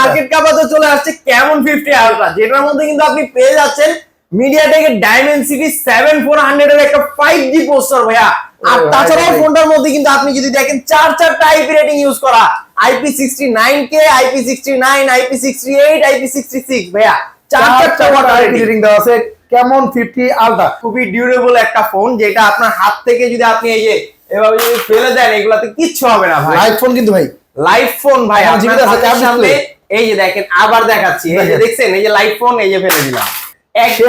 Market কাপাতে চলে আসছে Camon 50 ultra, যেটার মধ্যে কিন্তু আপনি পেয়ে যাচ্ছেন মিডিয়াটেকের ডাইমেনসিটি 7400 এর একটা 5G প্রসেসর ভাইয়া। আর তাছাড়াও ফোনটার মধ্যে কিন্তু আপনি যদি দেখেন চারটা আইপি রেটিং ইউজ করা, IP69K, IP69, IP68, IP66 ভাইয়া, চারটা ওয়াটার রেটিং দেওয়া আছে ক্যামন 50 আলট্রা। খুবই ডিউরেবল একটা ফোন, যেটা আপনার হাত থেকে যদি আপনি এই যে এভাবে যদি ফেলে দেন এগুলাতে কিচ্ছু হবে না ভাই। লাইট ফোন কিন্তু ভাই, লাইট ফোন ভাই, আপনার হাতের সামনে এই যে দেখেন, আবার দেখাচ্ছি, এই যে দেখছেন, এই যে লাইট ফোন, এই যে ফেলে দিলাম,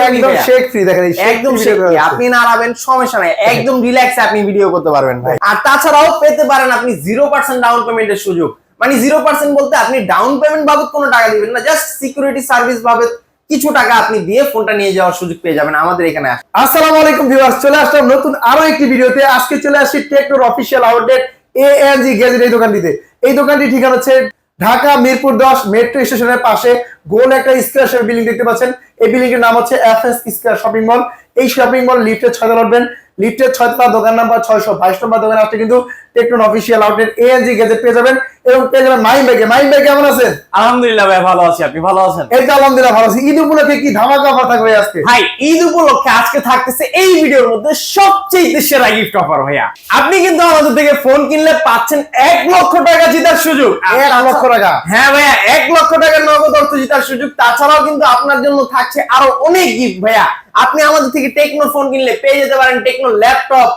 একদম শেক ফ্রি দেখেন, একদম শেক ফ্রি, আপনি নাড়াবেন সমস্যা নাই, একদম রিল্যাক্সে আপনি ভিডিও করতে পারবেন ভাই। আর তাছাড়াও পেতে পারেন আপনি 0% ডাউন পেমেন্টের সুযোগ। মানে 0% বলতে আপনি ডাউন পেমেন্ট বাবদ কোনো টাকা দিবেন না, জাস্ট সিকিউরিটি সার্ভিস বাবদ কিছু টাকা আপনি দিয়ে ফোনটা নিয়ে যাওয়ার সুযোগ পেয়ে যাবেন আমাদের এখানে। আসসালামু আলাইকুম ভিউয়ার্স, চলে আসলাম নতুন আরো একটি ভিডিওতে। আজকে চলে আসছি টেকনোর অফিশিয়াল আউটলেট ANG গ্যাজেট এই দোকানটিতে। এই দোকানটি ঠিকানা হচ্ছে ঢাকা মিরপুর 10 মেট্রো স্টেশনের পাশে গোল একটা স্কয়ার বিল্ডিং দেখতে পাচ্ছেন। এই বিল্ডিং এর নাম হচ্ছে FS স্কয়ার শপিং মল। এই শপিং মল লিফটের 6 তলা উঠবেন, লিফটের 6 তলা দোকান নাম্বার 622 নম্বর দোকানে আসলে কিন্তু টেকনোর অফিশিয়াল আউটলেট ANG গ্যাজেট পেয়ে যাবেন। এবং পেয়ে যাবেন মাহিম ভাই। মাহিম ভাই কেমন আছেন? আলহামদুলিল্লাহ ভাই, ভালো আছি, আপনি ভালো আছেন? এই তো আলহামদুলিল্লাহ ভালো আছি। ঈদ উপলক্ষে কি ধামাকা অফার থাকবে আজকে? ভাই ঈদ উপলক্ষে আজকে থাকতেছে এই ভিডিওর মধ্যে সবচেয়ে সেরা গিফট অফার ভাইয়া। আপনি কিন্তু আমাদের থেকে ফোন কিনলে পাচ্ছেন 1 লক্ষ টাকা জেতার সুযোগ। 1 লক্ষ টাকা? হ্যাঁ ভাইয়া, 1 লক্ষ টাকার নগদ অর্থ জেতার সুযোগ। তাছাড়াও কিন্তু আপনার জন্য থাকছে আরো অনেক গিফট ভাইয়া। আপনি আমাদের থেকে টেকনো ফোন কিনলে পেয়ে যেতে পারেন Tecno laptop,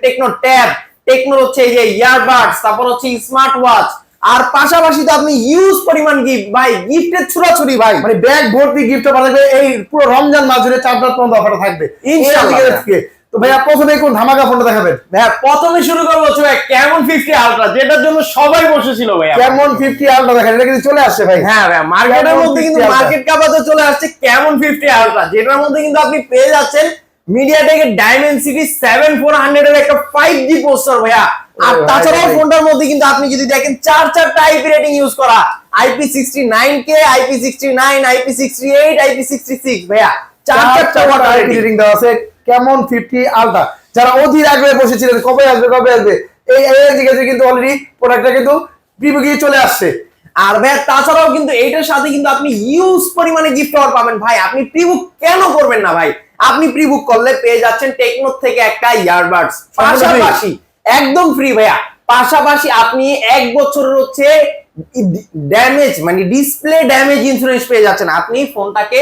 Tecno tab, Tecno হচ্ছে এই যে ইয়ারবাডস, তারপর হচ্ছে স্মার্ট ওয়াচ। আর পাশাপাশি তো আপনি ইউজ পরিমাণ গিফট ভাই, গিফটের ছুড়াছুড়ি ভাই, মানে ব্যাগ ভর্তি গিফট অফার থাকবে এই পুরো রমজান মাস জুড়ে 4 রাত পর্যন্ত অফার থাকবে ইনশাআল্লাহ। তো ভাইয়া প্রথমে কোন ধামাকা ফোনটা দেখাবেন? ভাইয়া প্রথমে শুরু করব হচ্ছে ভাই ক্যামন 50 আলট্রা, যেটার জন্য সবাই বসেছিল ভাইয়া। ক্যামন 50 আলট্রা দেখেন, এটা কিন্তু চলে আসছে ভাই। হ্যাঁ ভাই, মার্কেটের মধ্যে কিন্তু মার্কেট কাপাতে চলে আসছে ক্যামন 50 আলট্রা, যেটার মধ্যে কিন্তু আপনি পেয়ে যাচ্ছেন মিডিয়াটেকের ডাইমেনসিটি 7400 এর একটা 5G প্রসেসর ভাইয়া। আর তাছাড়াও ফোনটার মধ্যে কিন্তু আপনি যদি দেখেন চারটা আইপি রেটিং ইউজ করা, IP69K, IP69, IP68, IP66 ভাইয়া, চারটা ওয়াটার রেটিং দেওয়া আছে ক্যামন 50 আলট্রা। যারা অধীর আগ্রহে বসেছিলেন কবে আসবে এই জিজ্ঞাসা কিন্তু অলরেডি প্রোডাক্টটা কিন্তু প্রিভিউ চলে আসছে। আর ভাই তাছাড়াও কিন্তু এইটার সাথে কিন্তু আপনি ইউজ পরিমাণে গিফট অফার পাবেন ভাই। আপনি প্রিবুক কেন করবেন না ভাই? আপনি প্রিবুক করলে পেয়ে যাচ্ছেন টেকনো থেকে একটা ইয়ারবাডস, পাশাপাশি একদম ফ্রি ভাইয়া। পাশাপাশি আপনি 1 বছরের হচ্ছে ড্যামেজ মানে ডিসপ্লে ড্যামেজ ইন্স্যুরেন্স পেয়ে যাচ্ছেন। আপনি ফোনটাকে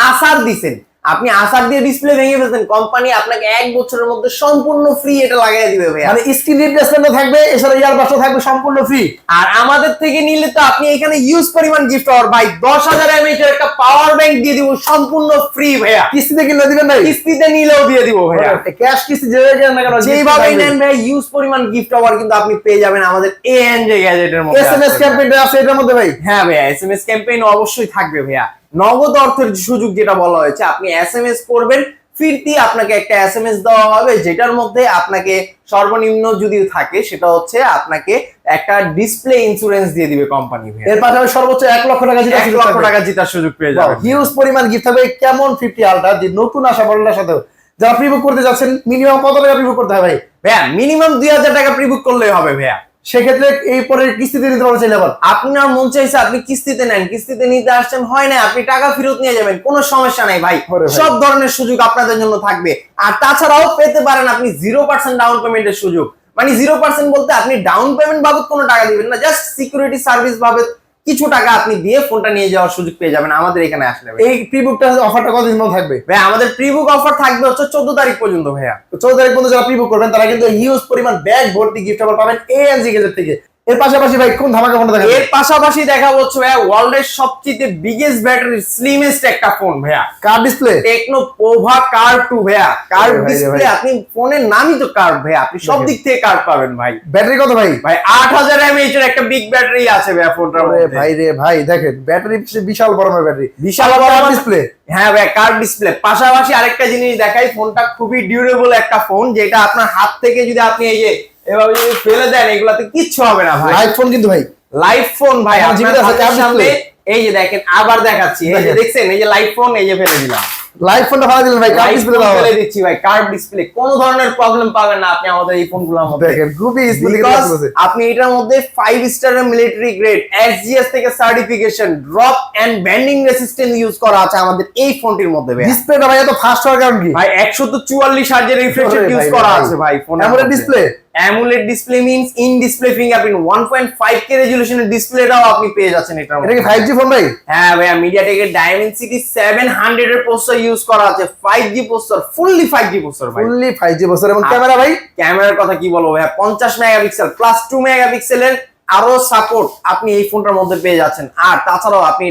আসার দিবেন, আপনি আসার দিয়ে ডিসপ্লে ভেঙে ফেলছেন, কোম্পানি আপনাকে 1 বছরের মধ্যে সম্পূর্ণ ফ্রি এটা লাগিয়ে দিবে ভাই। মানে স্ক্রিন রিপ্লেসমেন্ট থাকবে, এছাড়া ইয়ারবাডসও থাকবে সম্পূর্ণ ফ্রি। আর আমাদের থেকে নিলে তো আপনি এখানে ইউজ পরিমাণ গিফট পাওয়ার ভাই 10000 mAh এর একটা পাওয়ার ব্যাংক দিয়ে দিব সম্পূর্ণ ফ্রি ভাইয়া। কিস্তিতে কিনলে দিবেন ভাই? কিস্তিতে নিলেও দিয়ে দিব ভাইয়া। ক্যাশ কিস্তি যেভাবে কেন না কেন যেভাবে নেন ভাই, ইউজ পরিমাণ গিফট পাওয়ার কিন্তু আপনি পেয়ে যাবেন আমাদের ANG গ্যাজেটের মধ্যে। SMS ক্যাম্পেইনটা আছে এটার মধ্যে ভাই? হ্যাঁ ভাইয়া, SMS ক্যাম্পেইন অবশ্যই থাকবে ভাইয়া। নগদ অর্থের সুযোগ যেটা বলা হয়েছে, আপনি SMS করবেন, ফিরতি আপনাকে একটা SMS দেওয়া হবে, যেটার মধ্যে আপনাকে সর্বনিম্ন যদি থাকে সেটা হচ্ছে আপনাকে একটা ডিসপ্লে ইন্স্যুরেন্স দিয়ে দিবে কোম্পানি। এর পাশাপাশি সর্বোচ্চ 1 লক্ষ টাকা জেতার 1 লক্ষ টাকা জেতার সুযোগ পেয়ে যাবেন। হিউজ পরিমাণ গিফট থাকবে ক্যামন 50 আলট্রা, যে নতুন আসা মডেলটার সাথে। যারা প্রিবুক করতে যাচ্ছেন মিনিমাম কত টাকা প্রিবুক করতে হবে ভাই? ভাইয়া মিনিমাম 2000 টাকা প্রিবুক করলেই হবে ভাইয়া। সেক্ষেত্রে এই পরে কিস্তিতে নিতে পারবেন চাইলে আবার। আপনার মন চাইছে আপনি কিস্তিতে নেন, কিস্তিতে নিতে আসছেন হয় না, আপনি টাকা ফেরত নিয়ে যাবেন, কোনো সমস্যা নাই ভাই। সব ধরনের সুযোগ আপনাদের জন্য থাকবে। আর তাছাড়াও পেতে পারেন আপনি 0% ডাউন পেমেন্টের সুযোগ। মানে 0% বলতে আপনি ডাউন পেমেন্ট বাবদ কোনো টাকা দিবেন না, জাস্ট সিকিউরিটি সার্ভিস বাবদ কিছু টাকা আপনি দিয়ে ফোনটা নিয়ে যাওয়ার সুযোগ পেয়ে যাবেন আমাদের এখানে আসলে। এই প্রিবুকটা অফারটা কতদিন পর্যন্ত থাকবে ভাই? আমাদের প্রিবুক অফার থাকবে হচ্ছে 14 তারিখ পর্যন্ত ভাইয়া। 14 তারিখ পর্যন্ত যারা প্রিবুক করবেন তারা কিন্তু হিউজ পরিমাণ ব্যাগ ভর্তি গিফট অফার পাবেন ANG গ্যাজেট থেকে। এর পাশাপাশি ভাই কোন ধামাকা ফোনটা দেখাবেন? এর পাশাপাশি দেখাবো হচ্ছে ভাইয়া ওয়ার্ল্ডের সবচেয়ে বিগেস্ট ব্যাটারি স্লিমেস্ট একটা ফোন ভাইয়া। Curve display techno Pova curve 2 ভাইয়া। কার্ভ ডিসপ্লে, আপনি ফোনের নামই তো কার্ভ ভাইয়া, আপনি সব দিক থেকে কার্ভ পাবেন ভাই। ব্যাটারি কত ভাই? ভাই 8000 mAh এর একটা বিগ ব্যাটারি আছে ভাইয়া ফোনটার মধ্যে। ভাই রে ভাই, দেখেন ব্যাটারি বিশাল বড় ব্যাটারি, বিশাল বড় ডিসপ্লে। হ্যাঁ ভাই, কার্ভ ডিসপ্লে। পাশাপাশি আরেকটা জিনিস দেখাই, ফোনটা খুবই ডিউরেবল একটা ফোন, যেটা আপনার হাত থেকে যদি আপনি এই যে এভাবে যদি ফেলে দেন এগুলাতে কিচ্ছু হবে না ভাই। লাইট ফোন কিন্তু ভাই, লাইট ফোন ভাই, আপনার হাতের সামনে এই যে দেখেন, আবার দেখাচ্ছি, এই যে দেখছেন, এই যে লাইট ফোন, এই যে ফেলে দিলাম, লাইভ ফোনটা ভাড়া দিলেন ভাই, কার্ভ ডিসপ্লে দাও বলে দিচ্ছি ভাই, কার্ভ ডিসপ্লে, কোন ধরনের প্রবলেম পাবেন না আপনি আমাদের এই ফোনগুলোর মধ্যে। দেখেন খুবই স্মুথলি কাজ Because করছে। আপনি এটার মধ্যে 5 স্টারের মিলিটারি গ্রেড SGS থেকে certification, drop and bending resistant use করা আছে আমাদের এই ফোনটির মধ্যে ভাই। ডিসপ্লেটা ভাই এত ফাস্ট হওয়ার কারণ কি ভাই 144 হার্জের রিফ্রেশ রেট ইউজ করা আছে ভাই ফোনে। AMOLED display, AMOLED display means in display fingerprint, 1.5K রেজোলিউশনের ডিসপ্লেটাও আপনি পেয়ে যাচ্ছেন এটার এটা মধ্যে। কি 5G ফোন ভাই? হ্যাঁ ভাইয়া, মিডিয়াটেকের ডাইমেনসিটি 700 এর প্রসেসর ইউজ করা আছে, 5G processor, fully 5G processor ভাই। ফুললি 5G প্রসেসর এবং ক্যামেরা ভাই, ক্যামেরার কথা কি বলবো ভাইয়া, 50 মেগাপিক্সেল প্লাস 2 মেগাপিক্সেলের আরো সাপোর্ট আপনি এই ফোনটার মধ্যে পেয়ে যাচ্ছেন। আর তাছাড়াও আপনি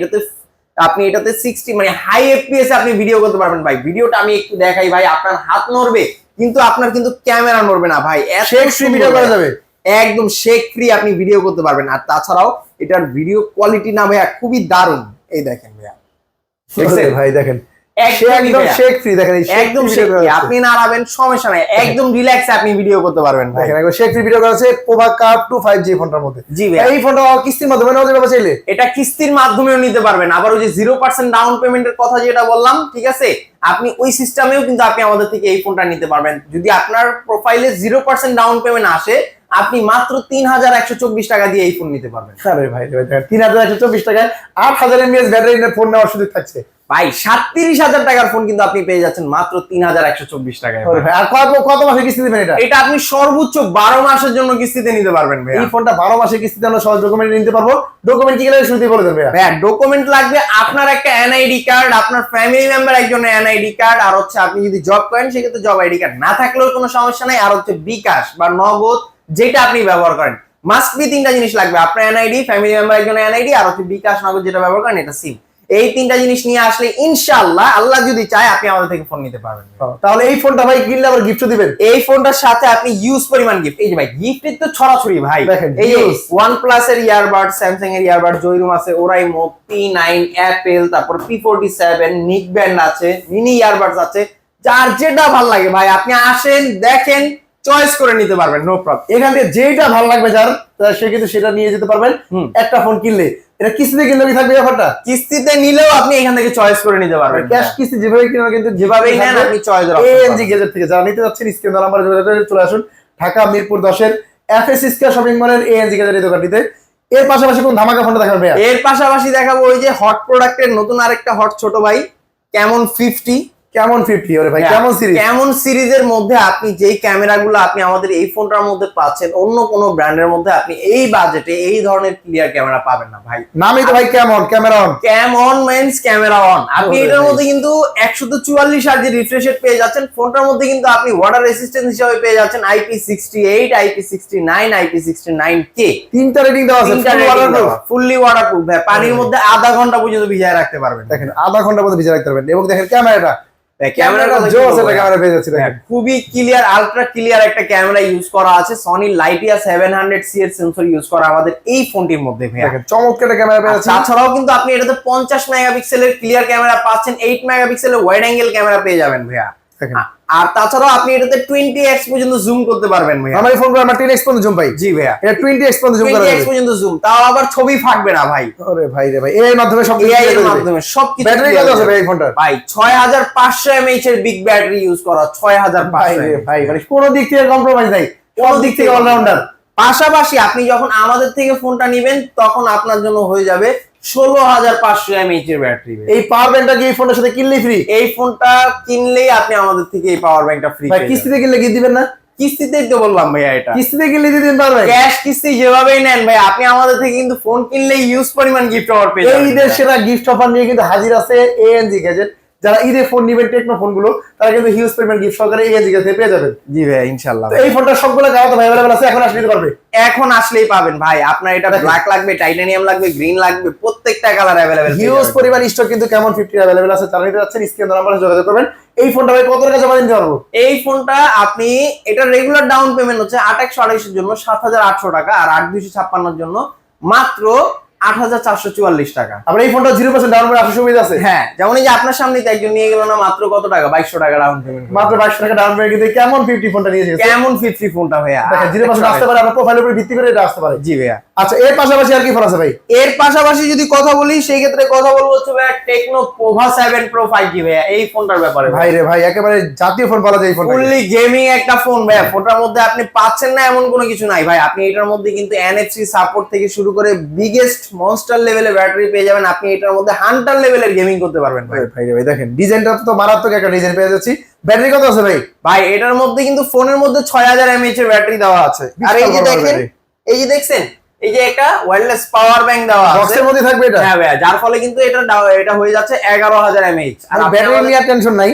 এটাতে 60 মানে হাই FPS এ আপনি ভিডিও করতে পারবেন ভাই। ভিডিওটা আমি একটু দেখাই ভাই, আপনার হাত নড়বে কিন্তু আপনার কিন্তু ক্যামেরা নড়বে না ভাই, এত শেক ফ্রি ভিডিও করা যাবে, একদম শেক ফ্রি আপনি ভিডিও করতে পারবেন। আর তাছাড়াও এটার ভিডিও কোয়ালিটি না ভাইয়া খুবই দারুণ, এই দেখেন ভাইয়া, দেখছেন? ভাই দেখেন একদমই একদম ভাইয়া। শেক ফ্রি, দেখেন এই একদম শেক ফ্রি, আপনি নাড়াবেন সমস্যা নাই, একদম রিল্যাক্সে আপনি ভিডিও করতে পারবেন ভাই। দেখেন একদম শেক ফ্রি ভিডিও করা আছে পোভা কার্ভ 2 5G ফোনটার মধ্যে। জি ভাইয়া, এই ফোনটা কিস্তির মাধ্যমে নেওয়া যাবে চাইলে, এটা কিস্তির মাধ্যমেও নিতে পারবেন। আবার ওই যে 0% ডাউন পেমেন্টের কথা যেটা বললাম, ঠিক আছে, আপনি ওই সিস্টেমেও কিন্তু আপনি আমাদের থেকে এই ফোনটা নিতে পারবেন। যদি আপনার প্রোফাইলে 0% ডাউন পেমেন্ট আসে, আপনি মাত্র 3124 টাকা দিয়ে এই ফোন নিতে পারবেন। আরে ভাই দেখেন 3124 টাকায় 8000 mAh ব্যাটারি নিয়ে ফোন নেওয়ার সুযোগ থাকছে ভাই। 37,000 টাকার ফোন কিন্তু আপনি পেয়ে যাচ্ছেন মাত্র 3124 টাকায়। আরে ভাই, আর কত মাসে কিস্তি দিবেন এটা? এটা আপনি সর্বোচ্চ 12 মাসের জন্য কিস্তিতে নিতে পারবেন ভাই। এই ফোনটা 12 মাসে কিস্তিতে আমরা সহজ ডকুমেন্ট নিতে পারবো। ডকুমেন্ট কি লাগে শুরুতেই বলে দেন ভাই। ভাইয়া, ডকুমেন্ট লাগবে আপনার একটা এনআইডি কার্ড, আপনার ফ্যামিলি মেম্বার একজন এনআইডি কার্ড, আর হচ্ছে আপনি যদি জব করেন সেক্ষেত্রে জব আইডি কার্ড, না থাকলেও কোনো সমস্যা নাই। আর হচ্ছে বিকাশ বা নগদ যেটা আপনি ব্যবহার করেন, মাস্ট বি 3টা জিনিস লাগবে, আপনার এনআইডি, ফ্যামিলি মেম্বার একজন এনআইডি, আর হচ্ছে বিকাশ নগদ যেটা ব্যবহার করেন এটা সিম। এই 3টা জিনিস নিয়ে আসলে ইনশাআল্লাহ, আল্লাহ যদি চায়, আপনি আমাদের থেকে ফোন নিতে পারবেন। তাহলে এই ফোনটা ভাই কিনলে আবার গিফট দিবেন। এই ফোনটার সাথে আপনি ইউজ পরিমাণ গিফট, এই যে ভাই গিফটের তো ছড়াছড়ি ভাই। দেখেন, এই যে use। OnePlus এর ইয়ারবাড, স্যামসাং এর ইয়ারবাড, জয়রুম আছে, ওরাইমো, P9, অ্যাপেল, তারপর P47, নিক ব্যান্ড আছে, মিনি ইয়ারবাডস আছে, যার যেটা ভালো লাগে ভাই আপনি আসেন, দেখেন, চয়েস করে নিতে পারবেন, নো প্রবলেম। এখান থেকে যেটা ভালো লাগবে যার, সে কিন্তু সেটা নিয়ে যেতে পারবেন। একটা ফোন কিনলে এটা কিস্তিতে কিনলে কি থাকবে ব্যাপারটা? কিস্তিতে নিলেও আপনি এখান থেকে চয়েস করে নিতে পারবেন। ক্যাশ কিস্তি যেভাবে কিনেন কিন্তু যেভাবেই নেন আপনি চয়েস এএনজি গেজেট থেকে যারা নিতে যাচ্ছেন স্ক্রিন নাম্বারে যোগাযোগ করে চলে আসুন ঢাকা মিরপুর 10 এর এফএস স্কয়ার শপিং মলের এএনজি গেজেট এই দোকানটিতে। এর পাশাপাশি কোন ধামাকা ফোনটা দেখাবেন ভাইয়া? এর পাশাপাশি দেখাবো ওই যে হট প্রোডাক্টের নতুন আরেকটা হট ছোট ভাই, কেমন 50। কেমন 50? ওরে ভাই কেমন সিরিজ? কেমন সিরিজের মধ্যে আপনি যেই ক্যামেরাগুলো আপনি আমাদের এই ফোনটার মধ্যে পাচ্ছেন, অন্য কোনো ব্র্যান্ডের মধ্যে আপনি এই বাজেটে এই ধরনের ক্লিয়ার ক্যামেরা পাবেন না ভাই। নামই তো ভাই কেমন, camera on. Camon means camera on. আপনি এটার মধ্যে কিন্তু 144 হার্জ রিফ্রেশ রেট পেয়ে যাচ্ছেন। ফোনটার মধ্যে কিন্তু আপনি ওয়াটার রেসিস্ট্যান্স হিসেবে পেয়ে যাচ্ছেন IP68, IP69, IP69K। 3টা রেটিং দেওয়া আছে, ফুললি ওয়াটারপ্রুফ ভাই, পানির মধ্যে আধা ঘন্টা পর্যন্ত ভিজায় রাখতে পারবেন। দেখেন আধা ঘন্টা পর্যন্ত ভিজে রাখতে পারবেন। এবং দেখেন ক্যামেরাটা, ক্যামেরাটা জোস, এটা ক্যামেরা পেয়ে যাচ্ছে দেখেন, খুবই ক্লিয়ার, আলট্রা ক্লিয়ার একটা ক্যামেরা ইউজ করা আছে। সনি লাইটিয়া 700C এর সেন্সর ইউজ করা আমাদের এই ফোনটির মধ্যে ভাই। দেখেন চমৎকার একটা ক্যামেরা পেয়ে যাচ্ছে। তাছাড়াও কিন্তু আপনি এটাতে 50 মেগাপিক্সেলের ক্লিয়ার ক্যামেরা পাচ্ছেন, 8 মেগাপিক্সেলের ওয়াইড অ্যাঙ্গেল ক্যামেরা পেয়ে যাবেন ভাইয়া। দেখেন আর তাছাড়াও আপনি এটাতে 20x পর্যন্ত জুম করতে পারবেন ভাইয়া। আমার এই ফোন করে আমরা 10x পর্যন্ত জুম পাই। জি ভাইয়া, এটা 20x পর্যন্ত জুম করা 20x যাবে। পর্যন্ত জুম, তাও আবার ছবি ফাটবে না ভাই। আরে ভাই রে ভাই, এর মাধ্যমে সব এআই এর মাধ্যমে সবকিছু। ব্যাটারি কত আছে ভাই এই ফোনটার? ভাই 6500 mAh এর বিগ ব্যাটারি ইউজ করা, 6500 ভাই মানে কোনো দিক থেকে কম্প্রোমাইজ নাই, কোনো দিক থেকে অলরাউন্ডার। পাশাপাশি আপনি যখন আমাদের থেকে ফোনটা নেবেন তখন আপনার জন্য হয়ে যাবে 16500 mAh এর ব্যাটারি। এই পাওয়ার ব্যাংকটা কি এই ফোনের সাথে কিনলেই ফ্রি? এই ফোনটা কিনলেই আপনি আমাদের থেকে এই পাওয়ার ব্যাংকটা ফ্রি। ভাই কিস্তিতে কিনলে কি দিবেন না? কিস্তিতেই তো বললাম ভাইয়া, এটা কিস্তিতে কিনলে দিয়ে দিন পারবেন। ক্যাশ কিস্তি যেভাবেই নেন ভাই, আপনি আমাদের থেকে কিন্তু ফোন কিনলে ইউজ পরিমাণ গিফট অফার পেয়ে যাবেন। এই ঈদের সেরা গিফট অফার নিয়ে কিন্তু হাজির আছে এএনজি গ্যাজেট। যারা ঈদে ফোন নিবেন টেকনো ফোনগুলো, তারা কিন্তু হিউজ পরিমাণ গিফট সহকারে এএনজি গ্যাজেট পেয়ে যাবেন। জি ভাই ইনশাআল্লাহ। তো এই ফোনটা সবগুলো গাওয়া তো अवेलेबल আছে, এখন আসলে নিতে পারবে। এখন আসলেই পাবেন ভাই। আপনার এটা ব্ল্যাক লাগবে, টাইটানিয়াম লাগবে, গ্রিন লাগবে, প্রত্যেকটা কালার अवेलेबल। হিউজ পরিমাণ স্টক কিন্তু কেমন 50 अवेलेबल আছে, তারা নিতে যাচ্ছেন স্ক্রিন নাম্বারে যোগাযোগ করবেন। এই ফোনটা ভাই কত টাকা জমা দিতে পারবো? এই ফোনটা আপনি এটা রেগুলার ডাউন পেমেন্ট হচ্ছে 8128 এর জন্য 7800 টাকা, আর 8256 এর জন্য মাত্র 8,444 টাকা। আবার এই ফোনটা 0% ডাউন পেমেন্ট আসার সুবিধা আছে। হ্যাঁ, যেমন এই যে আপনার সামনে তো একজন নিয়ে গেল না মাত্র কত টাকা, 2200 টাকা ডাউন পেমেন্ট, মাত্র 2200 টাকা ডাউন পেমেন্ট কিন্তু কেমন 50 ফোনটা নিয়ে এসেছে। কেমন 50 ফোনটা ভাইয়া, দেখেন 0% আসতে পারে, আপনার প্রোফাইলের উপর ভিত্তি করে এটা আসতে পারে। জি ভাইয়া। আচ্ছা, এর পাশাপাশি আর কি ফোন আছে ভাই? এর পাশাপাশি যদি কথা বলি সেই ক্ষেত্রে কথা বলবো হচ্ছে ভাইয়া টেকনো পোভা 7 Pro 5G ভাইয়া, এই ফোনটার ব্যাপারে ভাই রে ভাই, একেবারে জাতীয় ফোন বলা যায় এই ফোনটা। ফুললি গেমিং একটা ফোন ভাইয়া। ফোনটার মধ্যে আপনি পাচ্ছেন না এমন কোনো কিছু নাই ভাই, আপনি এটার মধ্যে কিন্তু NFC সাপোর্ট থেকে শুরু করে বিগেস্ট মনস্টার লেভেলের ব্যাটারি পেয়ে যাবেন। আপনি এটার মধ্যে হান্টার লেভেলের গেমিং করতে পারবেন ভাই। ভাই রে ভাই, দেখেন ডিজাইনটা তো মারাত্মক একটা ডিজাইন পেয়ে যাচ্ছি। ব্যাটারি কত আছে ভাই? ভাই এটার মধ্যে কিন্তু ফোনের মধ্যে 6000 mAh এর ব্যাটারি দেওয়া আছে। আর এই যে দেখেন, এই যে দেখছেন, এই যে একটা ওয়্যারলেস পাওয়ার ব্যাংক দেওয়া আছে বক্সের মধ্যে থাকবে এটা। হ্যাঁ ভাইয়া, যার ফলে কিন্তু এটা হয়ে যাচ্ছে 11000 mAh। আর ব্যাটারি নিয়ে টেনশন নাই,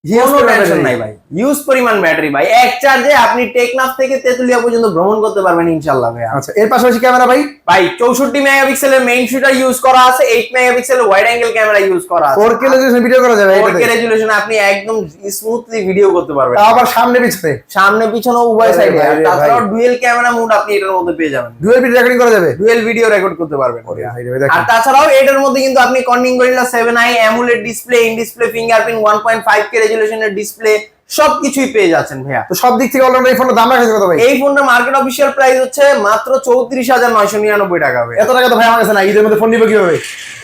কোনো টেনশন নাই ভাই, হিউজ পরিমাণ ব্যাটারি ভাই। এক চার্জে আপনি টেকনাফ থেকে তেতুলিয়া পর্যন্ত ভ্রমণ করতে পারবেন ইনশাআল্লাহ ভাই। আচ্ছা, এর পাশাপাশি ক্যামেরা ভাই? ভাই 64 মেগাপিক্সেলের মেইন শুটার ইউজ করা আছে, 8 মেগাপিক্সেলের ওয়াইড অ্যাঙ্গেল ক্যামেরা ইউজ করা আছে। 4K রেজোলিউশন ভিডিও করা যাবে 4K রেজোলিউশন আপনি একদম স্মুথলি ভিডিও করতে পারবেন। তাও আবার সামনে পিছনে? সামনে পিছনে উভয় আরে সাইডে। ভাই আর রে তাছাড়াও ভাই। ডুয়েল ক্যামেরা মোড আপনি এটার মধ্যে পেয়ে যাবেন। ডুয়াল ভিডিও রেকর্ডিং করা যাবে? ডুয়েল ভিডিও রেকর্ড করতে পারবেন। ভাই রে ভাই, দেখেন। আর তাছাড়াও এটার মধ্যে কিন্তু আপনি Corning Gorilla 7i AMOLED display, in display fingerprint, 1.5K রেজোলিউশনের ডিসপ্লে সবকিছুই পেয়ে যাচ্ছেন ভাইয়া। তো সব দিক থেকে অলরাউন্ডার এই ফোনটার দাম রাখা কত ভাই? এই ফোনটার মার্কেট অফিশিয়াল প্রাইস হচ্ছে মাত্র 34,999 টাকা ভাই। এত টাকা তো ভাই আমার কাছে না, ঈদের মধ্যে ফোন নিব কিভাবে?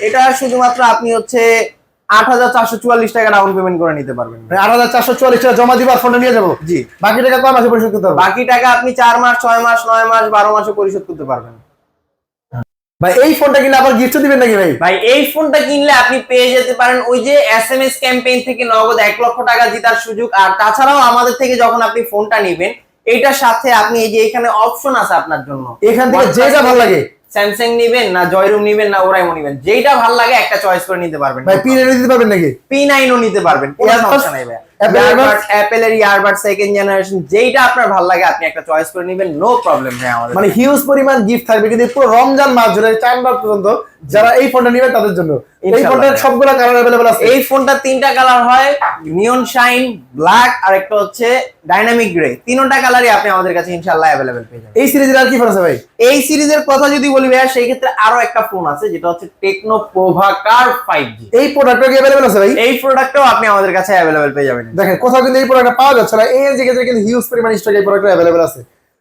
এটা শুধুমাত্র আপনি হচ্ছে 8,444 টাকা ডাউন পেমেন্ট করে নিতে পারবেন। 8,444 টাকা জমা দিবার ফোনটা নিয়ে যাবো। জি। বাকি টাকা কয় মাসে পরিশোধ করতে হবে? বাকি টাকা আপনি 4 মাস, 6 মাস, 9 মাস, 12 মাসে পরিশোধ করতে পারবেন। ভাই এই ফোনটা কিনলে আবার গিফট দিবেন নাকি ভাই? ভাই এই ফোনটা কিনলে আপনি পেয়ে যেতে পারেন ওই যে SMS ক্যাম্পেইন থেকে নগদ 1 লক্ষ টাকা জেতার সুযোগ। আর তাছাড়াও আমাদের থেকে যখন আপনি ফোনটা নেবেন এটার সাথে আপনি এই যে এখানে অপশন আছে আপনার জন্য, এখান থেকে যেটা ভালো লাগে, স্যামসাং নিবেন না জয়রুম নিবেন না ওরাইমো নিবেন, যেটা ভালো লাগে একটা চয়েস করে নিতে পারবেন। ভাই পিন এনে দিতে পারবেন নাকি? P9 ও নিতে পারবেন, কোনো Earbuds? সমস্যা নাই ভাই। Earbuds? অ্যাপেলের ইয়ারবাড সেকেন্ড জেনারেশন যেটা আপনার ভালো লাগে আপনি একটা চয়েস করে নেবেন, নো প্রবলেম ভাই আমাদের। মানে হিউজ পরিমাণ গিফট থাকবে কিন্তু পুরো রমজান মাস জুড়ে 4 মাস পর্যন্ত যারা এই ফোনটা নেবেন তাদের জন্য। এই ইনশাআল্লাহ। ফোনটার সবগুলো কালার अवेलेबल আছে। এই ফোনটা 3টা কালার হয়, নিয়ন শাইন, ব্ল্যাক আর একটা হচ্ছে ডাইনামিক গ্রে। তিনটা কালারই আপনি আমাদের কাছে ইনশাআল্লাহ अवेलेबल পেয়ে যাবেন। এই সিরিজের আর কি ফোন আছে ভাই? এই সিরিজের কথা যদি বলি ভাইয়া সেই ক্ষেত্রে আরো একটা ফোন আছে যেটা হচ্ছে টেকনো পোভা কার 5G। এই প্রোডাক্টটা কি अवेलेबल আছে ভাই? এই প্রোডাক্টটাও আপনি আমাদের কাছে अवेलेबल পেয়ে যাবেন। দেখেন কোথাও কিন্তু এই প্রোডাক্টটা পাওয়া যাচ্ছে না, এই জায়গাতে কিন্তু হিউজ পরিমাণ স্টক এই প্রোডাক্টটা अवेलेबल আছে।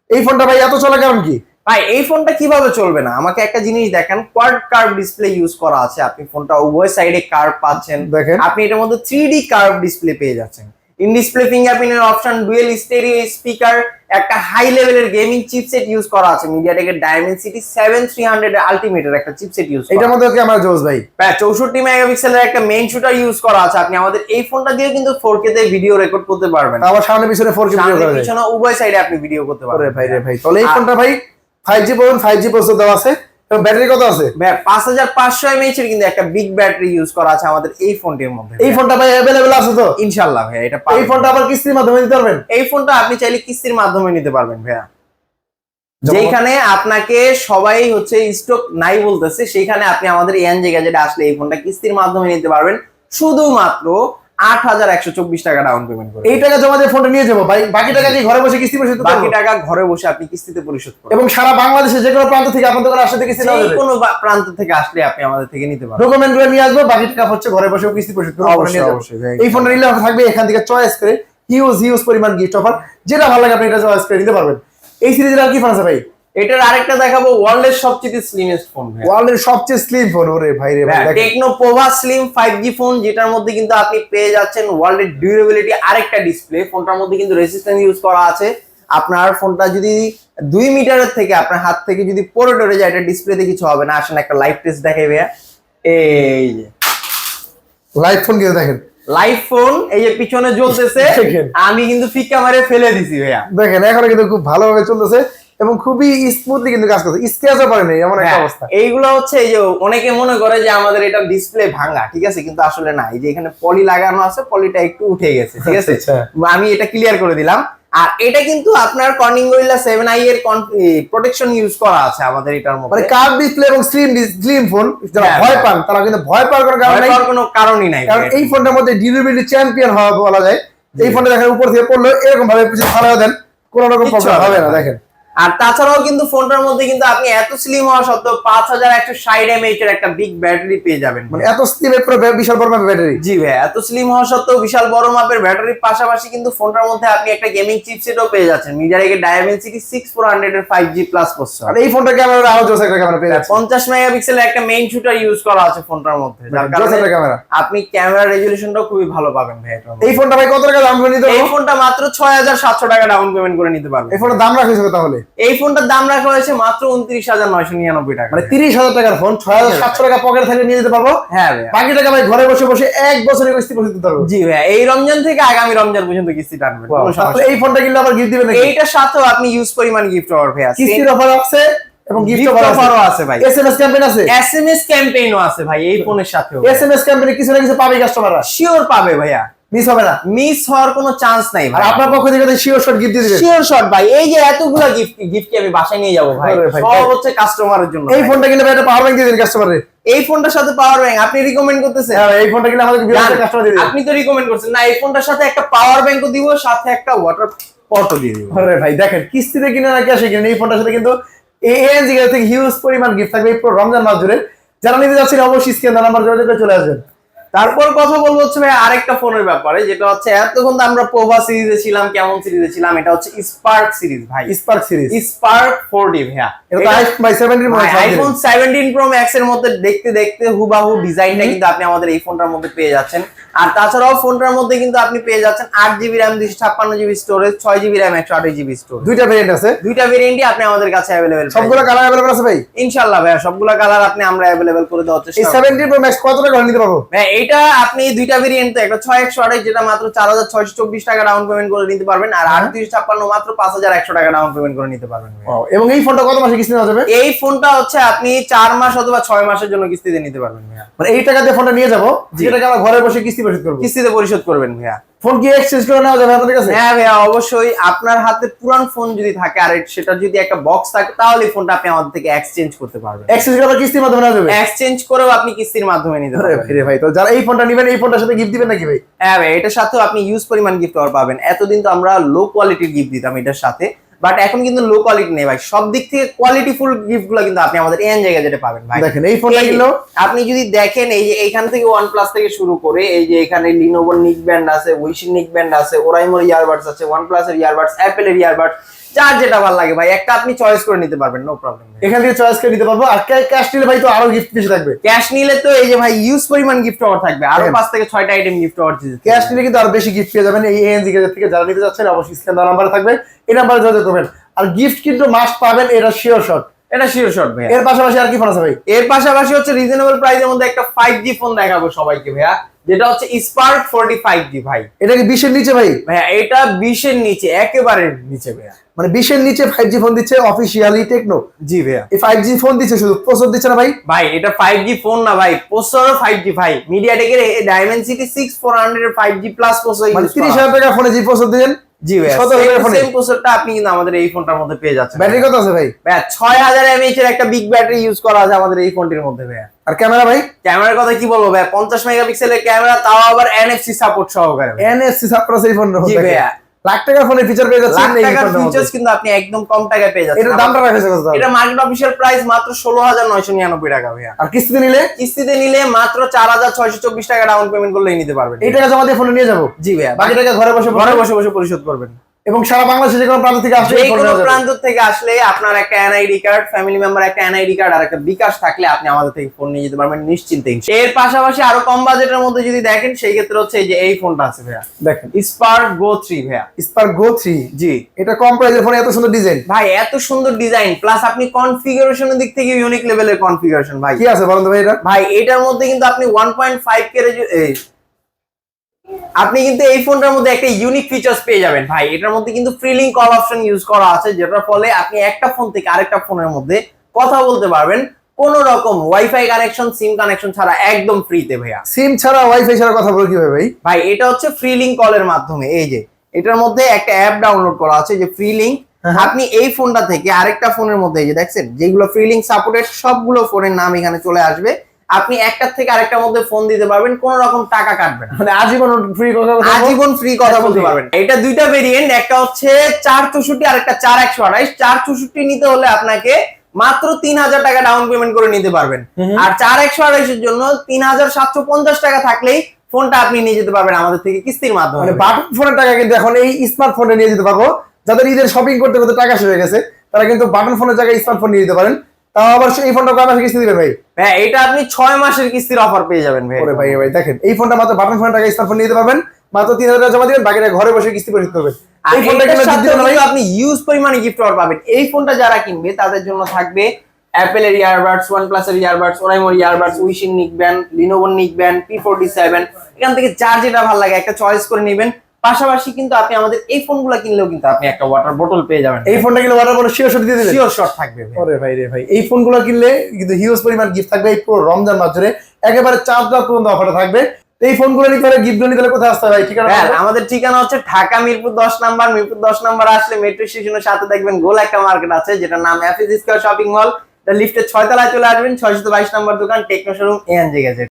এই ফোনটা ভাই এত চলার কারণ কি? ভাই এই ফোনটা কিভাবে চলবে না, আমাকে একটা জিনিস দেখেন, কোয়াড কার্ভ ডিসপ্লে ইউজ করা আছে, আপনি ফোনটা উভয় সাইডে কার্ভ পাচ্ছেন। দেখেন। আপনি এটার মধ্যে 3D কার্ভ ডিসপ্লে পেয়ে যাচ্ছেন, ইন ডিসপ্লে ফিঙ্গারপ্রিন্টের অপশন, ডুয়েল স্টেরিও স্পিকার, একটা হাই লেভেলের গেমিং চিপসেট ইউজ করা আছে, মিডিয়াটেকের ডায়মেনসিটি 7300 আলটিমেটের একটা চিপসেট ইউজ করা। এটার মধ্যে কি আমার জোস ভাই? 64 মেগাপিক্সেলের একটা মেইন শুটার ইউজ করা আছে। আপনি আমাদের এই ফোনটা দিয়ে কিন্তু 4K তে ভিডিও রেকর্ড করতে পারবেন। আবার সামনে পিছনে 4K ভিডিও সামনে করা যায়। পিছনে উভয় সাইডে আপনি ভিডিও করতে আরে পারবেন। ভাই রে ভাই, তাহলে এই ফোনটা ভাই 5G পাবেন, 5G প্রসেসর দেওয়া আছে এবং ব্যাটারি কত আছে? 5500 mAh এর কিন্তু একটা বিগ ব্যাটারি ইউজ করা আছে আমাদের এই ফোনটির মধ্যে। এই ফোনটা ভাই अवेलेबल আছে তো? ইনশাআল্লাহ ভাই এটা এই পাবেন। ফোনটা আবার কিস্তির মাধ্যমে দিতে পারবেন? এই ফোনটা আপনি চাইলে কিস্তির মাধ্যমে নিতে পারবেন ভাইয়া। যেখানে আপনাকে সবাই হচ্ছে স্টক নাই বলতেছে সেখানে আপনি আমাদের এএনজি গ্যাজেটে আসলে এই ফোনটা কিস্তির মাধ্যমে নিতে পারবেন শুধুমাত্র 8,124 টাকা ডাউন পেমেন্ট করে। এই টাকা জমা দিয়ে ফোনটা নিয়ে যাবো ভাই, বাকি টাকা কি ঘরে বসে কিস্তি পরিশোধ করতে বাকি পারবো? টাকা ঘরে বসে আপনি কিস্তিতে পরিশোধ করবেন। এবং সারা বাংলাদেশে যে কোনো প্রান্ত থেকে আপনাদের দোকানে আসলে কিস্তি নেওয়া যে যাবে। কোনো প্রান্ত থেকে আসলে আপনি আমাদের থেকে নিতে পারবেন। ডকুমেন্ট গুলো নিয়ে আসবো, বাকি টাকা হচ্ছে ঘরে বসে কিস্তি পরিশোধ করে ফোনটা নিয়ে যাবো। অবশ্যই ভাই। এই ফোনটা নিলে থাকবে এখান থেকে চয়েস করে হিউজ পরিমাণ গিফট অফার, যেটা ভালো লাগে আপনি এটা চয়েস করে নিতে পারবেন। এই সিরিজের আর কি ফোন আছে ভাই? এটার আরেকটা দেখাবো ওয়ার্ল্ডের সবচেয়ে স্লিমেস্ট ফোন ভাই, ওয়ার্ল্ডের সবচেয়ে স্লিম ফোন। ওরে ভাই রে ভাই, দেখেন। Techno Pova slim 5G phone, যেটার মধ্যে কিন্তু আপনি পেয়ে যাচ্ছেন ওয়ার্ল্ডের ডিউরেবিলিটি আরেকটা ডিসপ্লে। ফোনটার মধ্যে কিন্তু রেসিস্ট্যান্স ইউজ করা আছে। আপনার ফোনটা যদি 2 মিটারের থেকে আপনার হাত থেকে যদি পড়ে টরে যায় এটা ডিসপ্লেতে কিছু হবে না। আসেন একটা লাইভ টেস্ট দেখাই ভাইয়া। এই যে লাইভ ফোন কিন্তু দেখেন, লাইভ ফোন এই যে পিছনে জ্বলতেছে, দেখেন। আমি কিন্তু ফিক্কা মারে ফেলে দিছি ভাইয়া। দেখেন এখন কিন্তু খুব ভালোভাবে চলতেছে এবং খুবই স্মুথলি কিন্তু কাজ করছে, স্ক্র্যাচও পড়ে নেই এমন একটা হ্যাঁ, অবস্থা। এইগুলো হচ্ছে এই যে অনেকে মনে করে যে আমাদের এটা ডিসপ্লে ভাঙা, ঠিক আছে, কিন্তু আসলে না। এই যে এখানে পলি লাগানো আছে, পলিটা একটু উঠে গেছে, ঠিক আছে, আচ্ছা। আমি এটা ক্লিয়ার করে দিলাম। আর এটা কিন্তু আপনার কর্নিং গরিলা 7i এর প্রোটেকশন ইউজ করা আছে আমাদের এটার মধ্যে। মানে কার্ভ ডিসপ্লে এবং স্লিম ফোন যারা হ্যাঁ, ভয় পান তারা কিন্তু ভয় পাওয়ার কোনো কারণ ভয় নাই, পাওয়ার কোনো কারণই নাই কারণ এই ফোনটার মধ্যে ডিউরেবিলিটি চ্যাম্পিয়ন হওয়া বলা যায়। এই ফোনটা দেখেন উপর থেকে পড়লো এরকম ভাবে পিছনে ফালাও দেন, কোনো রকম কিচ্ছু প্রবলেম হবে হবে না। না। দেখেন আর তাছাড়াও কিন্তু ফোনটার মধ্যে কিন্তু আপনি এত স্লিম হওয়া সত্ত্বেও 5160 mAh এর একটা বিগ ব্যাটারি পেয়ে যাবেন। মানে এত স্লিমের পুরো বিশাল বড় মাপের ব্যাটারি। জি ভাই, এত স্লিম হওয়া সত্ত্বেও বিশাল বড় মাপের ব্যাটারির পাশাপাশি কিন্তু ফোনটার মধ্যে আপনি একটা গেমিং চিপসেটও পেয়ে যাচ্ছেন, MediaTek Dimensity 6400 এর 5G প্লাস প্রসেসর। আর এই ফোনটা ক্যামেরা আরো জোস একটা ক্যামেরা পেয়ে যাচ্ছে, 50 মেগাপিক্সেলের একটা মেইন শুটার ইউজ করা আছে ফোনটার মধ্যে, যার কারণে ক্যামেরা আপনি ক্যামেরা রেজোলিউশনটাও খুবই ভালো পাবেন ভাই। এই ফোনটা ভাই কত টাকা দাম করে নিতে হবে? এই ফোনটা মাত্র 6700 টাকা ডাউন পেমেন্ট করে নিতে পারবেন। এই ফোনটার দাম রাখা হয়েছে তাহলে? এই ফোনটার দাম রাখা হয়েছে মাত্র 29999 টাকা, মানে 30000 টাকার ফোন 6700 টাকা পকেটে থেকে নিয়ে যেতে পারবো। হ্যাঁ ভাই, বাকি টাকা ভাই ঘরে বসে বসে এক বছরের কিস্তি পরিশোধ করতে পারবো। জি ভাই, এই রমজান থেকে আগামী রমজান পর্যন্ত কিস্তি টানবেন। তাহলে এই ফোনটা কিনলে আবার গিফট দিবেন নাকি? এইটার সাথেও আপনি ইউজ পরিমাণ গিফট অফার ভাই আছে, কিস্তির অফার আছে এবং গিফট অফারও আছে ভাই। এসএমএস ক্যাম্পেইন আছে, এসএমএস ক্যাম্পেইনও আছে ভাই এই ফোনের সাথেও। এসএমএস ক্যাম্পেইনে কিছু না কিছু পাবে কাস্টমাররা, শিওর পাবে ভাইয়া, মিস হবে না। মিস হওয়ার কোনো চান্স নাই আর ভাই। আপনার পক্ষ থেকে শিওর শট গিফট দিয়ে দিবেন। শিওর শট ভাই, এই যে এতগুলা গিফট কি আমি বাসায় নিয়ে যাব ভাই, আরে ভাই, সব হচ্ছে কাস্টমারের জন্য। এই ফোনটা কিনলে ভাই একটা পাওয়ার ব্যাংক দিয়ে দিন কাস্টমারে। এই ফোনটার সাথে পাওয়ার ব্যাংক আপনি রিকমেন্ড করতেছেন? হ্যাঁ, এই ফোনটা কিনলে আমাদের ভিউয়ারদের কাস্টমার দিয়ে দিন। আপনি তো রিকমেন্ড করছেন না, এই ফোনটার সাথে একটা পাওয়ার ব্যাংকও দিব, সাথে একটা ওয়াটার পটও দিয়ে দিব। আরে ভাই দেখেন, কিস্তিতে কিনে না ক্যাশে কিনে এই ফোনটার সাথে কিন্তু এএনজি থেকে হিউজ পরিমাণ গিফট থাকবে এই পুরো রমজান মাস জুড়ে। যারা নিতে যাচ্ছেন অবশ্যই স্ক্রিন নাম্বার যোগাযোগ করে চলে আসবেন। তারপর কথা বলবো হচ্ছে ভাই আরেকটা ফোনের ব্যাপারে, যেটা হচ্ছে এতক্ষণ তো আমরা পোভা সিরিজে ছিলাম, কেমন সিরিজে ছিলাম, এটা হচ্ছে স্পার্ক সিরিজ ভাই। স্পার্ক সিরিজ, স্পার্ক 4D ভাইয়া, এটা তো আইফোন 17 এর মধ্যে আইফোন 17 প্রো ম্যাক্স এর মধ্যে দেখতে দেখতে হুবাহু ডিজাইনটা কিন্তু আপনি আমাদের এই ফোনটার মধ্যে পেয়ে যাচ্ছেন। আর তাছাড়াও ফোনটার মধ্যে কিন্তু আপনি পেয়ে যাচ্ছেন 8GB RAM 256GB storage, 6GB RAM 128GB storage. দুইটা ভেরিয়েন্ট আছে, দুইটা ভেরিয়েন্টই আপনি আমাদের কাছে अवेलेबल। সবগুলো কালার अवेलेबल আছে ভাই? ইনশাআল্লাহ ভাইয়া, সবগুলো কালার আপনি আমরা अवेलेबल করে দেওয়ার চেষ্টা এই করব। 17 প্রো ম্যাক্স কত টাকা নিতে পারবো ভাই এটা আপনি দুইটা ভেরিয়েন্ট, তো একটা 6128 যেটা মাত্র 4624 টাকা ডাউন পেমেন্ট করে নিতে পারবেন, আর 8256 মাত্র 5100 টাকা ডাউন পেমেন্ট করে নিতে পারবেন। এবং এই ফোনটা কত মাসে কিস্তি নেওয়া যাবে? এই ফোনটা হচ্ছে আপনি 4 মাস অথবা 6 মাসের জন্য কিস্তিতে নিতে পারবেন ভাইয়া। মানে এই টাকা দিয়ে ফোনটা নিয়ে যাবো, যেটাকে আমরা ঘরে বসে কিস্তি পরিশোধ করব। কিস্তিতে পরিশোধ করবেন ভাইয়া। ফোন কি এক্সচেঞ্জ করে নেওয়া যাবে আপনাদের কাছে? হ্যাঁ ভাইয়া, অবশ্যই। আপনার হাতে পুরান ফোন যদি থাকে আর সেটা যদি একটা বক্স থাকে, তাহলে এই ফোনটা আপনি আমাদের থেকে এক্সচেঞ্জ করতে পারবেন। এক্সচেঞ্জ করে কিস্তির মাধ্যমে নেওয়া যাবে? এক্সচেঞ্জ করেও আপনি কিস্তির মাধ্যমে নিতে আরে পারবেন। ভাই, তো যারা এই ফোনটা নেবেন এই ফোনটার সাথে গিফট দিবেন নাকি ভাই? হ্যাঁ ভাই, এটার সাথেও আপনি ইউজ পরিমাণ গিফট পাবেন। এতদিন তো আমরা লো কোয়ালিটির গিফট দিতাম এটার সাথে, বাট এখন কিন্তু লো কোয়ালিটি নেই ভাই, সব দিক থেকে কোয়ালিটিফুল গিফট গুলো কিন্তু আপনি আমাদের এন জায়গায় যেটা পাবেন ভাই। দেখেন এই ফোনটা কিনলো আপনি যদি দেখেন, এই যে এইখান থেকে OnePlus থেকে শুরু করে এই যে এখানে Lenovo নিক ব্যান্ড আছে, ওইশি নিক ব্যান্ড আছে, ওরাইমোর ইয়ারবাডস আছে, OnePlus এর ইয়ারবাডস, অ্যাপেল এর ইয়ারবাডস, যার যেটা ভালো লাগে ভাই একটা আপনি চয়েস করে নিতে পারবেন, নো প্রবলেম। এখান থেকে চয়েস করে নিতে পারবো। আর ক্যাশ নিলে ভাই তো আরো গিফট বেশি থাকবে। ক্যাশ নিলে তো এই যে ভাই ইউজ পরিমাণ গিফট অফার থাকবে, আরো 5 থেকে 6টা আইটেম গিফট অফার দিচ্ছে। ক্যাশ নিলে কিন্তু আরো বেশি গিফট পেয়ে যাবেন এই এএনজি থেকে। যারা নিতে যাচ্ছেন অবশ্যই স্ক্রিন নাম্বার থাকবে, এই নাম্বারে যোগাযোগ করবেন। আর গিফট কিন্তু মাস্ট পাবেন, এটা শিওর শট। এটা শিওর শট ভাই। এর পাশাপাশি আর কি ফোন আছে ভাই? এর পাশাপাশি হচ্ছে রিজনেবল প্রাইসের মধ্যে একটা 5G ফোন দেখাবো সবাইকে ভাইয়া, যেটা হচ্ছে স্পার্ক 45G ভাই। এটা কি 20 এর নিচে ভাই? ভাইয়া এটা 20 এর নিচে, একেবারে নিচে ভাইয়া। মানে 20 এর নিচে 5G ফোন দিচ্ছে অফিশিয়ালি টেকনো। জি ভাইয়া। এই 5G ফোন দিচ্ছে, শুধু প্রসেসর দিচ্ছে না ভাই? ভাই এটা 5G ফোন না ভাই, প্রসেসরও 5G ভাই। MediaTek এর Dimensity 6400 এর 5G প্লাস প্রসেসর মানে ইউজ করা। 30,000 টাকা ফোনে যে প্রসেসর দেন, জি ভাই, 17,000 ফোনে সেম প্রসেসরটা আপনি কিন্তু আমাদের এই ফোনটার মধ্যে পেয়ে যাচ্ছেন। ব্যাটারি কত আছে ভাই? ভাইয়া 6000 mAh এর একটা বিগ ব্যাটারি ইউজ করা আছে আমাদের এই ফোনটির মধ্যে ভাইয়া। আর ক্যামেরা ভাই? ক্যামেরার কথা কি বলবো ভাই, 50 মেগাপিক্সেলের ক্যামেরা, তাও আবার NFC সাপোর্ট সহকারে। NFC সাপোর্ট আছে এই ফোনের জি মধ্যে। ভাইয়া, লাখ টাকার ফোনের ফিচার পেয়ে যাচ্ছেন লাখ এই টাকার ফোনের মধ্যে। ফিচারস কিন্তু আপনি একদম কম টাকায় পেয়ে যাচ্ছেন। এটার দামটা রাখা হয়েছে কত? এটা মার্কেট অফিশিয়াল প্রাইস মাত্র 16999 টাকা ভাইয়া। আর কিস্তিতে নিলে? কিস্তিতে নিলে মাত্র 4624 টাকা ডাউন পেমেন্ট করলেই নিতে পারবেন। এই টাকা জমা দিয়ে ফোনে নিয়ে যাবো। জি ভাইয়া, বাকি টাকা ঘরে বসে পরিশোধ করবেন। এবং সারা বাংলাদেশে যে কোনো প্রান্ত থেকে আসলে যে কোনো প্রান্ত থেকে আসলে আপনার একটা এনআইডি কার্ড, ফ্যামিলি মেম্বার একটা এনআইডি কার্ড আর একটা বিকাশ থাকলে আপনি আমাদের থেকে ফোন নিয়ে যেতে পারবেন নিশ্চিন্তে। এর পাশাপাশি আরো কম বাজেটের মধ্যে যদি দেখেন, সেই ক্ষেত্রে হচ্ছে এই যে এই ফোনটা আছে ভাইয়া, দেখেন স্পার্ক গো 3 ভাইয়া। স্পার্ক গো 3, জি এটা কম প্রাইসের ফোনে এত সুন্দর ডিজাইন ভাই, এত সুন্দর ডিজাইন, প্লাস আপনি কনফিগারেশনের দিক থেকে ইউনিক লেভেলের কনফিগারেশন ভাই। কি আছে বলুন তো ভাই? এটা ভাই এটার মধ্যে কিন্তু আপনি 1.5K আপনি কিন্তু এই ফোনটার মধ্যে একটা ইউনিক ফিচার্স পেয়ে যাবেন ভাই। এটার মধ্যে কিন্তু ফ্রিলিং কল অপশন ইউজ করা আছে, যেটার ফলে আপনি একটা ফোন থেকে আরেকটা ফোনের মধ্যে কথা বলতে পারবেন কোন রকম ওয়াইফাই কানেকশন, সিম কানেকশন ছাড়া, একদম ফ্রিতে ভাইয়া। সিম ছাড়া ওয়াইফাই ছাড়া কথা বলে কিভাবে ভাই? ভাই এটা হচ্ছে ফ্রিলিং কলের মাধ্যমে। এই যে এটার মধ্যে একটা অ্যাপ ডাউনলোড করা আছে যে ফ্রিলিং, আপনি এই ফোনটা থেকে আরেকটা ফোনের মধ্যে এই যে দেখছেন যেগুলো ফ্রিলিং সাপোর্টেড, সবগুলো ফোনের নাম এখানে চলে আসবে। আপনি একটার থেকে আরেকটার মধ্যে ফোন দিতে পারবেন, কোনো রকম টাকা কাটবে না, মানে আজীবন ফ্রি কথা বলবো। আজীবন ফ্রি কথা বলতে পারবেন। এটা দুইটা ভেরিয়েন্ট, একটা হচ্ছে 464 আর একটা 4128। 464 নিতে হলে আপনাকে মাত্র 3000 টাকা ডাউন পেমেন্ট করে নিতে পারবেন, আর 4128 এর জন্য 3750 টাকা থাকলেই ফোনটা আপনি নিয়ে যেতে পারবেন আমাদের থেকে কিস্তির মাধ্যমে। মানে বাটন ফোনের টাকা কিন্তু এখন এই স্মার্টফোনে নিয়ে যেতে পারবো। যাদের ঈদের শপিং করতে করতে টাকা শেষ হয়ে গেছে তারা কিন্তু বাটন ফোনের জায়গায় স্মার্টফোন নিয়ে যেতে পারেন। তাও আবার এই ফোনটা কয় মাসের কিস্তি দিবেন ভাই? হ্যাঁ, এটা আপনি 6 মাসের কিস্তির অফার পেয়ে যাবেন ভাই। ওরে ভাই ভাই দেখেন, এই ফোনটা মাত্র বাটন ফোনের টাকা স্মার্টফোন নিয়ে যেতে পারবেন, মাত্র 3000 টাকা জমা দিবেন, বাকিটা ঘরে বসে কিস্তি পরিশোধ করবেন। আর এই ফোনটা এটার কিনলে সাথে দিতে ভাই কিন্তু আপনি ইউজ পরিমাণে গিফট অফার পাবেন। এই ফোনটা যারা কিনবে তাদের জন্য থাকবে অ্যাপেল এর ইয়ারবাডস, ওয়ানপ্লাস এর ইয়ারবাডস, ওরাইমোর ইয়ারবাডস, উইশিং নিকবেন, লিনোভো নিকবেন, P47, এখান থেকে যার যেটা ভালো লাগে একটা চয়েস করে নেবেন। পাশাপাশি কিন্তু আপনি আমাদের এই ফোনগুলো কিনলেও কিন্তু আপনি একটা ওয়াটার বোতল পেয়ে যাবেন। এই ফোনটা কিনলে ওয়াটার বলে শিওর শট দিয়ে দিবেন। শিওর শট থাকবে ভাই। ওরে ভাই রে ভাই, এই ফোনগুলো কিনলে কিন্তু হিউজ পরিমাণ গিফট থাকবে এই পুরো রমজান মাস জুড়ে, একেবারে 4 রাত পর্যন্ত অফারে থাকবে। এই ফোনগুলো নিতে হলে গিফট নিতে হলে কোথায় আসতে হবে ভাই? ঠিকানা হ্যাঁ, আমাদের ঠিকানা হচ্ছে ঢাকা মিরপুর 10 নাম্বার। মিরপুর 10 নাম্বার আসলে মেট্রো স্টেশনের সাথে দেখবেন গোল একটা মার্কেট আছে যেটার নাম এফএস স্কয়ার শপিং মল। লিফটের 6 তলায় চলে আসবেন, 622 নাম্বার দোকান টেকনো শোরুম এএনজি গ্যাজেট।